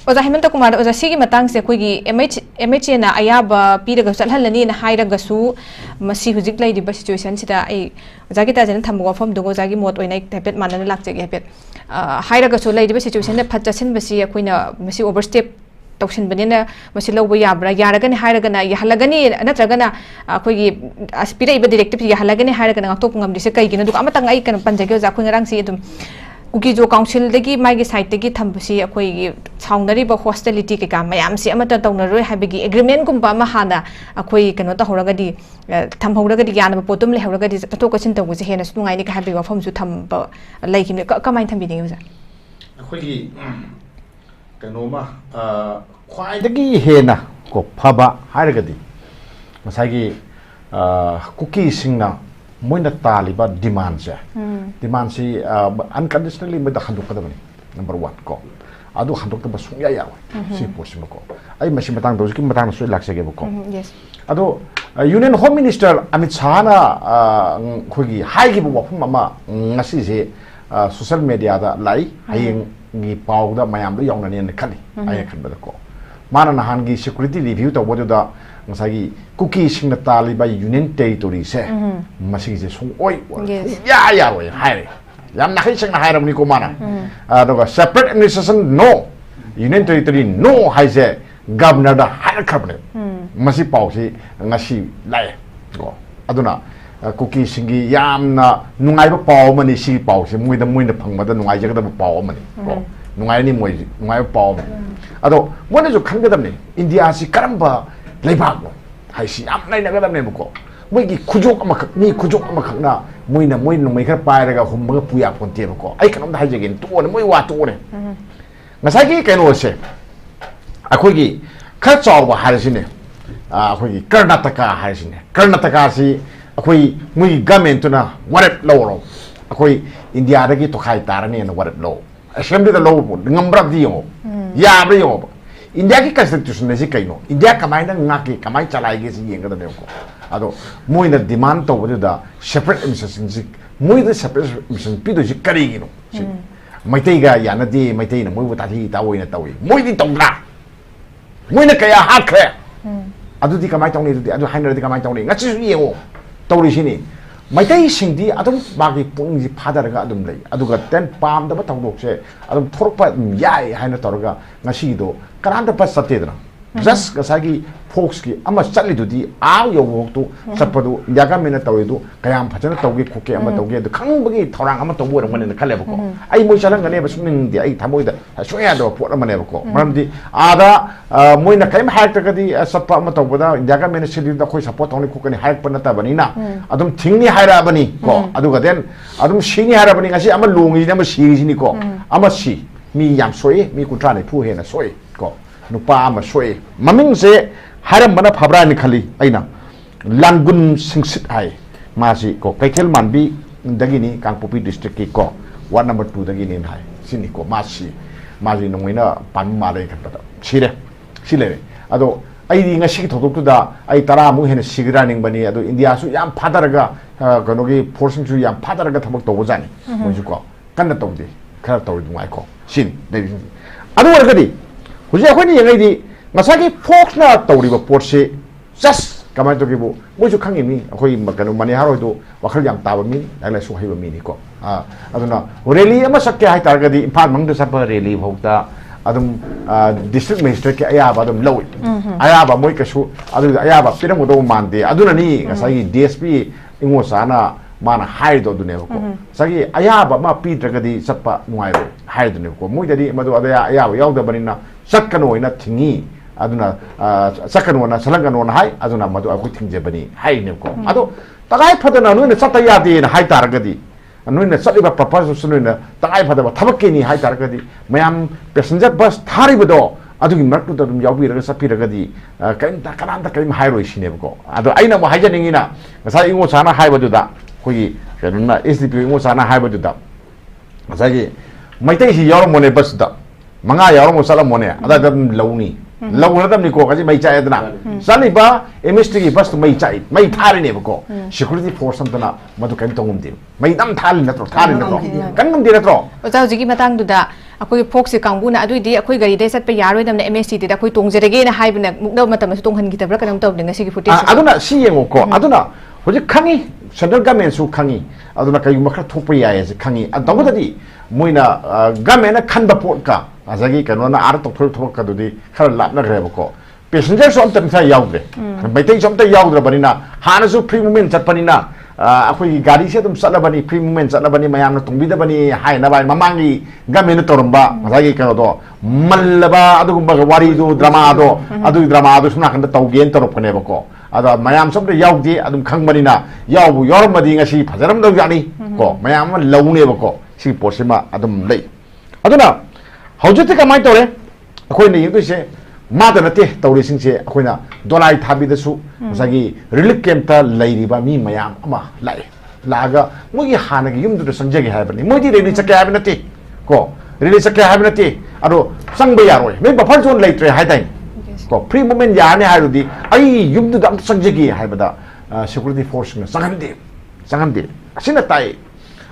ओजा हेमंत कुमार ओजा सिगी मतंग से कोई MH ना अयाबा पीरग चलहलनी ना हाइरगसु मसी हुजिक लाइदिबा सिचुएशन सिदा ए ओजा की ताजन थमगो फम दुगो जागी मोट ओइना हेपेट मानना लाक्चगे हेपेट हाइरगसु लाइदिबा सिचुएशन ने फटचसिन बसी अखोइना मसी ओवरस्टेप तौसिन बनिना मसी लौबो याब्रा यारगनी हाइरगना यहलगनी नत्रगना अखोइगी पिरइबा directive यहलगनी हाइरगना ngaktok ngamdise kaigina duk amatang ai kan panjage oza khoi ngarang si dum Kuki Zo council दगी माइगे साइड दगी थंबसी अखोई साउंडरीबा हॉस्टिलिटी के काम मयाम से अमत तौनरोय हाबिगी एग्रीमेंट गुंबा मा हाना अखोई कनो तहौरगदी थंबहौरगदी यानबा पोतुम लेहौरगदी ततोकसिन तौबसे हेना सुनुगाइनि का हाबि वफमसु थंब लाइकिने कमाइन थंबिदिगे ओजा अखोई कनोमा ख्वाइदगी हेना को फबा हारगदी मसागी कुकी सिंगना मोइना तालिबा डिमांड से डिमांड से अनकंडीशनली मैं खंदोकदबनी नंबर 1 को अदु खंदोकदब सुया यावे सी पोसिम को आई मसी मतंग दोजकी मतंग सु लाक्सेगे को यस अदो union home minister Amit Shah ना खोगी हाइगी वफम अमा ngasi से सोशल मीडिया दा लाई हाइंग गी पाउदा मयाम दो यौननी ने खली आई खनबद को माना नहान गी सिक्योरिटी रिव्यू तबोदा ngasi कुकी सिंगना तालिबा यूनियन टेरिटोरी से मसी से सुंग ओय या ओय हाइरे याम नाखै सिंगना हाइरमनी को माना अदोगा सेपरेट एडमिनिस्ट्रेशन नो यूनियन टेरिटोरी नो हाइजे गवर्नर दा हाइर खबने मसी पाउसी ngasi लाय को अदुना कुकी सिंगी यामना नुंगाइबा पाउ मनी सी पाउसे मुइदा फंगबदा नुंगाइ जगदा पाउ मनी को नुंगाइनी मोइ नुंगाइबा पाउ अदो मोने जो खनगदमने इंडिया सि करंबा लेबागो हाइसी याम नाइनगदमने को मोइगी खुजोक अमखक नि खुजोक अमखकना मोइना मोइ नुंगाइ खर पाइरगा हुमबगा पुया पोन्ते को आई कनम हाइजेगे तोने मोइ वा तोने ngसाइगी केनो से अखोगी खर चावबा हारसिने अखोगी कर्नाटका हारसिने कर्नाटका सि अखोई मुई गवर्नमेंट तुना वरप लौरो अखोई इंडिया दगी तो खाई तारनी न वरप लो असेंबली द लो ngambra दियो याब्रे यो इंडिया की कॉन्स्टिट्यूशन ने कइनो इंडिया कमाइन ngaki कमाई चलाइगे सि येंगद ने को अदो मुई न डिमांड तो बदुदा सेपरेट एडमिनिस्ट्रेशन सि मुई द सेपरेट एडमिनिस्ट्रेशन पिदो सि करिगिनो सि मैतै गा यानदि मैतै न मुई बताथि तावोइना तावि मुई दि तोंगला मुई न कया हाखरे अदुदि कमाई तौनी अदुदि अदु हाइनरदि कमाई तौनी ngasi सु येंगो तौरिसिनी मैतै सिंदी अदुम बागी पुंगि फादरगा अदुम लई अदुगा तेन पामदबा तौदोकसे अदुम थोरपा याय हाइना तौरगा ngasido कनांदा पस सतेदना जस्ट गसागी फोक्स की अमा चलिदुदी आ योगोक्तु चपदु इंडिया मेना तौइदु कयाम फजना तौगे खोके अमा तौगे द खंगबगी थौरांग अमा तौबो रमने न खलेबको आई मोइ चलंगने बसुनिंदि आई थमोइदा सोया दो पोट अमनेबको मरमदि आदा मोइना कयम हायतगदी सप्पा अमा तौबदा इंडिया मेना सिलिदा खोइ सपोर्ट तौनि खोकनि हायक पनता बनिना अदुम थिंगनि हायरा बनी को अदुगा देन अदुम सिनि हायरा बनी ngasi अमा लोंगि न अमा सिरिजिनि को अमा सि मी याम सोए मी कुट्रा ने फु हेना सोए को नुपा अमा सोए ममिंग से हारम बना फबरा नि खली आइना लांगुन सिंगसित हाय मासी को कैथेल मानबी दगिनी कांगपोपी डिस्ट्रिक्ट की को वार्ड नंबर 2 दगिनी हाय सिनी को मासी नोंगिना पान माले खतदा सिरे सिले अदो आई ngasi थोदोक्तुदा आई तरा मु हेन सिगरा निंगबनी अदो इंडिया सु याम फादरगा कनोगी फोर्सिंग सु याम फादरगा थबक तोबो जानी मोजु को कन्न तोदे खरा तोदु दुंगाइ को सिन देबि अदो वरगदी हुजे अखोनी यंगैदि ngसागी फोक्सना तौरिबा पोर्से जस्ट कमाय तोगिबो मोजु खंगिमी अखोई कनो मने हारोइदो वखल याम ताबा मी लाइला सु हाइबा मीनी को अदुना रैली अमा सक्के हाइ तारगदी इम्फाल मंगद सप रैली भौता अदुम डिस्ट्रिक्ट मजिस्ट्रेट के अयाबा अदुम लौइ अयाबा मोइ कसु अदु अयाबा पिरमदो मानदे अदुननी ngसागी डीएसपी इंगोसाना माना हाइदो दुने को सगी अयाबा मा पीद्रगदी सप्पा नुआइरो हाइदुने को मोइददी मदु अदया अयाबा यावदबनिना सक्कनो इना थिंगी अदुना सक्कनोना सलंगनोना हाइ अदुना मदु अखु थिंजेबनी हाइने को अदो तगाय फदना नुने सत्ता यादे ना हाइ तारगदी नुने सलिबा पर्पस सुनुने तगाय फदबा थबकेनी हाइ तारगदी मयाम पैसेंजर बस थारिबदो अदुगी मरकुद दम यावबिरगा सपिरगदी कइंता कनांता कइम हाइरोइसिने को अदो आइना मो हाइजनिंगिना ngasa इंगो साना हाइबदुदा कोई कनुना एसडीपी इंगो साना हाइबदुदा ngसागी मैतै हि यारो मोने बस दा मंगा यारो मो सला मोने अदा दम लौनी लौनदम निको गजि मै चायदना सलिबा एमएसटी की बस मै चाइ मै थारिने बको सिक्युरिटी फोर्स समतना मदु कइम तंगुमदि मै दम थालि नत्रो थारि नत्रो कन्गुमदि नत्रो ओजा हुजिकी मतंग दुदा ꯑꯩꯈꯣꯏꯒꯤ ꯐꯣꯛꯁꯤ ꯀꯥꯡꯕꯨꯅ ꯑꯗꯨꯏꯗꯤ ꯑꯩꯈꯣꯏ ꯒꯥꯔꯤꯗꯩ ꯆꯠꯄ ꯌꯥꯔꯣꯏꯗꯕꯅ MSCꯗ ꯑꯩꯈꯣꯏ ꯇꯣꯡꯖꯔꯒꯦꯅ ꯍꯥꯏꯕꯅ ꯃꯨꯛꯅꯕ ꯃꯇꯝꯗꯁꯨ ꯇꯣꯡꯍꯟꯈꯤꯗꯕ꯭ꯔꯥ ꯀꯩꯅꯣꯝ ꯇꯧꯕꯅꯦ ꯉꯁꯤꯒꯤ footage aduna si yengo aduna hojik khangi central government su khangi aduna kayuma khara thokpa yae se khangi adawdadi moina government na khanba pot ka azagi kanona ar tokthol thok ka dudi khara lapna greba ko passenger so amta misa yaudre baitai so amta yaudra banina hana su free movement chatpanina akhoi gari se dum salabani free movement salabani mayam na tungbida bani hai na bai mamangi government na toramba azagi kano do mallaba adugumba wari do drama do sumna kan tawgen torop kane bako ada mayam som de yaudi adum khangbanina yaubu yormadi ngasi phajaram do yani ko mayam laune bako si posima adum lei aduna hojute kamai tore akhoi ne yindu se mada nate tawri sing se akhoi na donai thabi da su sagi relief camp ta leiriba mi mayam ama lai laga mogi hana gi yumdu sanjagi haibani moji reli chakya habinati ko reli chakya habinati ado sangba yaroi me bafar zone leitre haidai ko free movement yani hairudi ai yumdu dam sanjagi haibada security force na sangande asina tai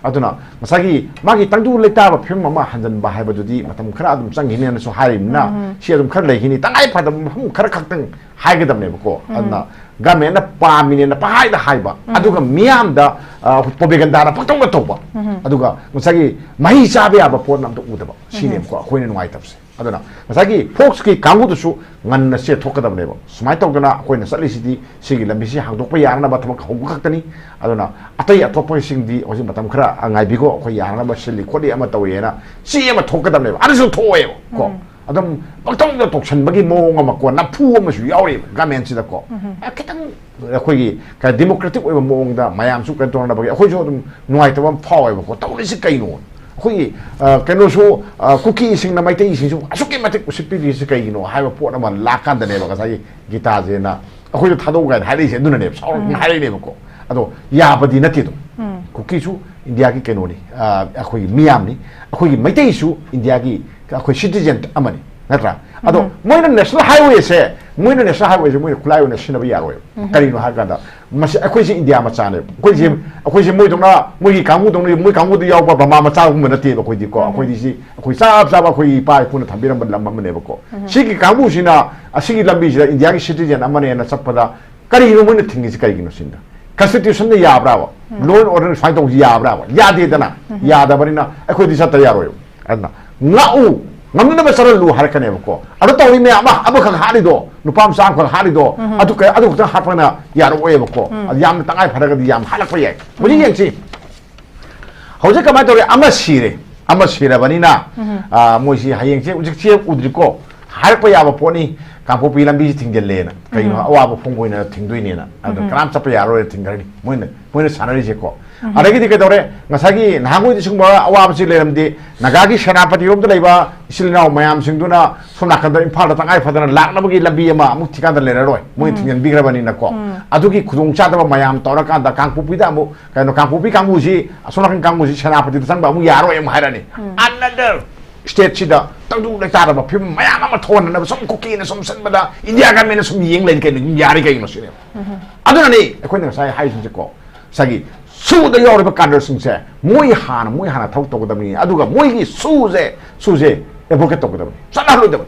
aduna masagi magi tangdu leta ba phim mama hanjan ba haiba jodi matam khara adum changi ne so harimna si adum khar leihini tangai phadam khara khaktang haigedam ne ko adna gamen na pamine na pahai da haiba aduga miam da pobeganda na patong toba aduga masagi mahi chabe aba pot nam to udaba sine ko khoine ngai tapse aduna masagi fox ki kangu du su ngan na se thokadam ne ba sumai tawgana khoine sali sidi sigi lambi si hangdok pa yarna ba thamak hogu khaktani aduna atai atop sing di hoji matam khara angai bigo khoi yarna ba sili khodi ama tawena si ama thokadam ne ba adu su thoe ko adum patong da toksan bagi mo ngama ko na phu ama su yauri gamen sida ko kitang khoi ka democratic oiba mo ngda mayam su ka tong da bagi khoi jo dum nuai tawam phaw ba ko tawri si kaino khoi kano su cookie sing na mai te sing su asuki matik usipi si kaino haiba pot ama lakan da ne ba sai gita je na khoi thado ga hai se duna ne saw hai ne ba ko ado ya badi na ti do cookie su india ki kano ni khoi miam ni khoi mai te su india ki akhoi citizen amani natra ado moina national highway se moina moina khulai na sinaba yaroi karino hagada mas akhoi si india ma chane akhoi si moi dongna moi ki kamu dongni moi kamu du yaw ba bama ma cha hum na te ba khoi di ko akhoi di si akhoi sa ba khoi pa puna thambiram ba lam ne ba ko si ki kamu sina asigi lambi sina india ki citizen amane na chapada karino moina thingi si karino sinda constitution ne yabra ba law and order fight dong yabra ba ya de dana ya da barina akhoi di sa ta yaroi adna ngau ngamna ba saral lu harkane ko adu tawi me ama abakha harido nupam sam kha harido adu ka adu ta hapana yar oye ko yam tangai pharaga di yam halak paye muji yengsi hoje kama tore ama sire banina moisi hayengse ujik che udriko har pa yaba poni kampo pilam bi thingel na kaino awa phongboina thingdoine na adu kram chapa yaro thingari moina sanari je ko aragi dike dore ngasagi nangoi disungba awa bsi leramdi nagagi senapati yom dleiba isilna mayam singduna somna kan imphal da tangai phadana lakna bagi lambi ama amuk thika da lera roi moi thingen bigrabani na ko adugi khudong cha da mayam tora kan da kangpupi da amu kaino kangpupi kangbu si somna kan kangbu si senapati da sangba amu yaro em hairani another state sida tangdu le ta da phim mayam ama thon na som cookie na som san bada india ga men som yeng len kai ni yari kai no sine aduna ni akhoi na sai hai sin ko sagi su da yori ba kandar sing se moi hana thau to da ni aduga moi gi su je evoke to da sana lu da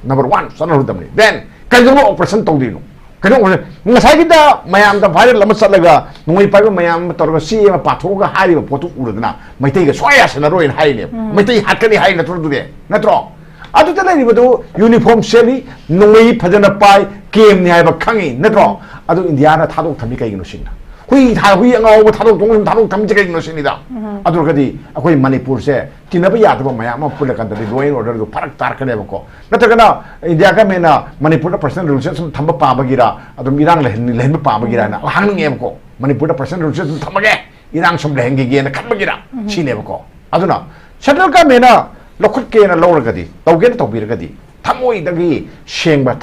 number 1 sana lu da ni then kai do operation to di no kai do ngasai gi da mayam da viral lam salaga moi pai ba mayam to ga si ma patho ga hari ba potu urudna mai tai ga soya sana roin hai ne mai tai hakani hai na to du de na tro adu ta ni bodu uniform seli noi phajana pai kem ni hai ba khangi na tro adu india na thadok thami kai gi no sinna hui angau thadok dong thadok tham jega no sinida adu kadi akoi manipur se tinaba ya da maya ma pula kan da law and order do parak tar kane ko natagana india ka mena manipur da personal rules sum thamba pa bagira adu mirang lehen pa bagira na hang nge ko manipur da personal rules sum thamba ge irang sum lehen ge na khat bagira sine ko aduna central ka mena lokhut ke na law gadi tawgen to bir gadi thamoi dagi shengba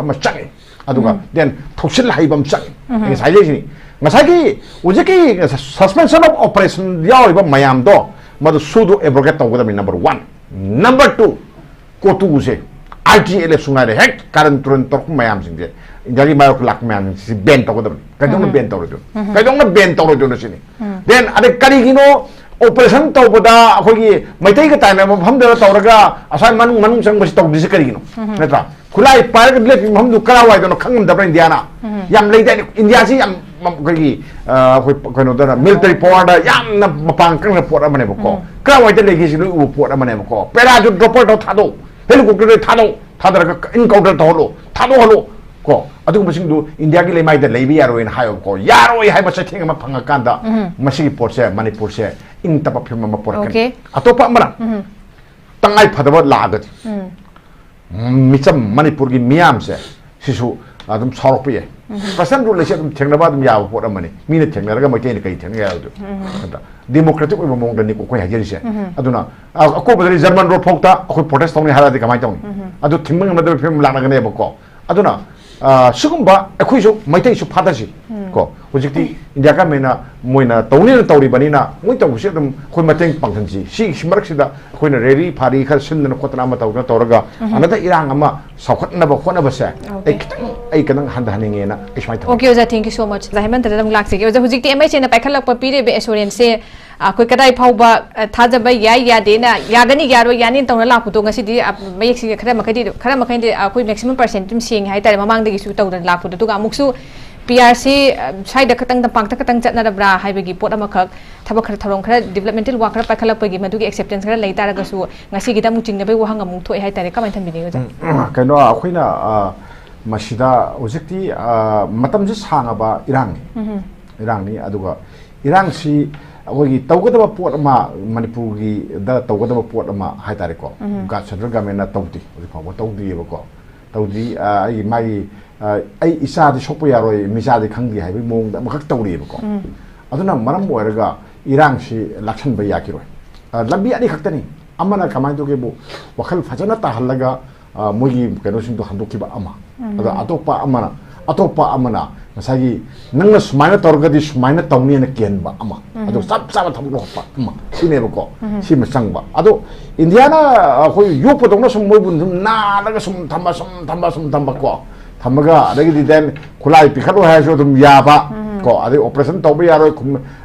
ma change aduga then thosil haibam change nge sai le ngasagi ujeki suspension of operation yawi ba mayam do madu sudu abrogate to godam number 1 number 2 kotu use RTL sunga de hek karan turun tok mayam singje jagi mayok lak mayam si ben to godam kadong ben to do kadong ben to do no sini then ade kari gino operation tau pada aku ki maitai ka tai na ham da tau raga asai manung sang basi tau disi kari gino netra kulai par ka le ham du kala wai do khangam da India na yam lei da India si yam ko ki ko no da military power da yam na mapang kang na port amane ko kala wai da le ki si lu port amane ko pera ju dropper do thado helicopter thado thadara ka encounter tholo thado holo ko adu masing du India ki le mai da leibi yaro in hayo ko yaro hai ba sa thing ma phanga kan da masi port se Manipur se ing tapa phim ma port kan atopa mara tangai phadaba lagat micham Manipur ki miam se sisu adum sorok pe pasan ru le se adum thengna ba adum yaw port amani mine thengna raga mai te ni kai thengna ya du democratic oi mong da ni ko ya jeri se aduna ko badari German ro phokta ko protest tong ni hala di kamai tong adu thingmang ma da phim la na ne ba ko aduna sugumba akhoi maitai su phadasi ko hojikti India ka mena moina tawni tawri banina moi taw se dum khoi mateng pangthanji si simarak sida khoina reri phari khar sin na khotna ma tawna tawraga anada irang ama saukhatna ba khona ba se ai kanang handa haninge na ismai ta okay oja thank you so much zahiman tadam laksi ke oja hojikti MH na paikhalak pa pire be assurance se koi kadai phauba thajaba ya de na yagani yaro yani tawna la puto ngasi di mayek si khara makai de koi maximum percent tum sing hai tare mamang de su tawda la puto to ga muksu PRC side katang da pangta katang chatna bra haibagi pot amakak thabak khara tharong khara developmental work khara pakhalak pagi madugi acceptance khara leita raga su ngasi gida mu chingna bai wahang amung thoi hai tare kamai thambini ga kaino akhina masida ojekti matam ji sanga ba irang ni aduga irang si agogi tawgadaba pot ama Manipur gi da tawgadaba pot ama hai tare ko ga central government na tawdi odi phaw tawdi ba ko tawdi ai mai ai isa di sopo yaroi misa di khangdi hai mong da makak tawri ba ko aduna maram oiraga irang si lakshan ba yakiroi lambi ani khaktani amana kamai to ge bu wakhal fajana ta halaga mogi keno sing do handoki ba ama ada atopa amana masagi nangna sumaina torgadi sumaina tawni na ken ba ama ado sab thamlo pa ama sine ba ko sima sang ba ado indiana khoi yopo dongna sum moibun na daga sum thamba ko thamaga adagi den khulai pikhalo ha so dum ya ba ko adi operation toba yaro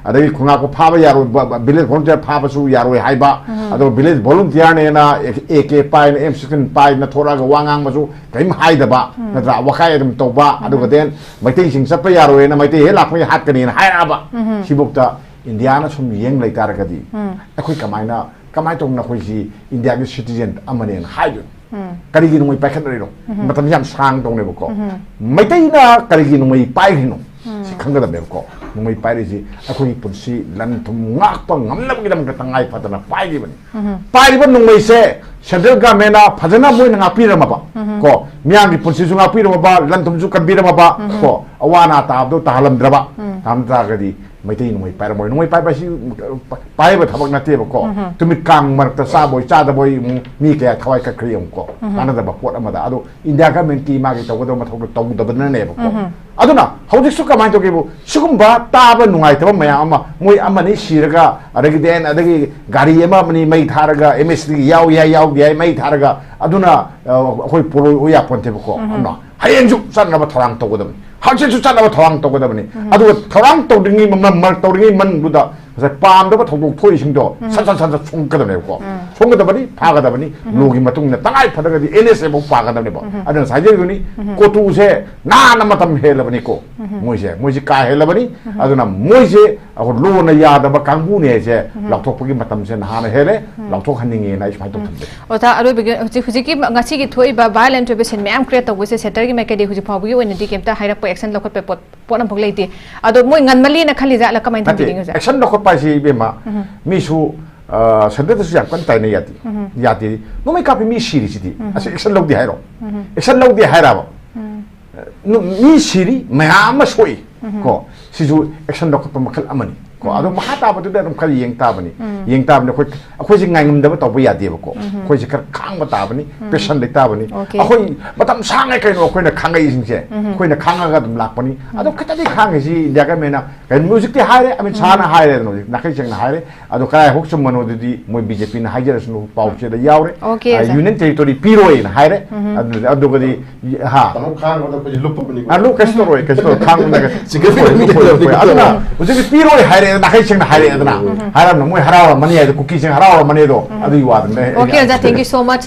adagi khunga ko phaba yaro village volunteer phaba su yaro hai ba ado village volunteer ne na AK pai na M16 pai na thora ga wangang ma su kaim hai da ba na tra wakai dum toba ado ga den maitai sing sap yaro na maitai he lak hat ka ni hai ra ba sibukta indiana sum yeng lai tar ga di akhoi kamai tong na khoi si india gi citizen amane hai du karigi nungoi paikhat ro matam yam sang dong ne ko maitai na karigi nungoi pai hino si khangga da ko nungoi pai ri si akhoi punsi lan thum ngak pa ngamna gi dam ka tangai patana pai gi bani pai ri ban nungoi se central government na phajana moi na ngapi rama ba ko myang gi punsi su ngapi rama ba lan thum su kan bi rama ba ko awana ta abdu tahalam draba tam ta ga di maitai nungoi pai ba si pai ba thabak na te ba ko tumi kang mar ta sa boy cha da boy mi ke thawai ka kriyam ko ana da ba pot amada ado india government ki ma gi tawdo ma thawdo tawdo ba na ne ba ko aduna haudik su ka mai to ge bu sugum ba ta ba nungai ta ma ama moi amani siraga adagi den adagi gari ema mani mai tharaga MSD yaw mai tharaga aduna hoi poro oya ponte ba ko ana hayeng ju san na ba tharang to godam hangse su san na ba tharang to godam ni adu tharang to dingi mar to dingi man buda 자 빰도 더욱 토이싱도 산산산산 총가다네고 총가다버니 파가다버니 로기 마뚱네 땅알 파다가디 NS에 못 파가다네고 아는 사제군이 고투세 나나마탐 헬라버니고 모이지 까 헬라버니 아두나 모이제 아고 로나 야다바 강부네제 락톡프기 마탐세 하나 헬레 락톡 한닝이 나이 파이도 탐데 오타 아로비게 후지기 ngasi기 토이바 바이올렌트 베신 매암 크리에이트 tawse 세터기 메케디 후지 파부기 오이나디 캠타 하이라포 액션 lokot pe potam pogleiti ado moi nganmali na khali ja la kamai thambi ngi 액션 lokot paisi bema misu sende su yang kan tai ne yati no mai kapi mi siri sidi ase action log di hairo action log di haira ba no mi siri ma soi ko sisu action lokot pa makal amani ko ado mahata ba tu da khal yeng ta bani khoi ji ngai ngum da ba to ba ya de ba ko khoi ji kar khang ba ta bani patient le ta bani khoi matam sang ai kai no khoi na khang ai sing se khoi na khang ga dum lak bani ado khata di khang ji da ga me na kai music ti haire ami chana haire no na kai cheng na haire ado kai hok chum mano di moi BJP na haire snu pau che da yaure union territory piroi na haire ado ga di ha khang ga da ko ji lup bani a lu ka sto khang na ga sigel ado na music piroi haire 하이레 나카이싱 하이레 하이라 뭐 하라와 마니 쿠키싱 하라와 마니도 아주 와던데 Okay, Oja, thank you so much.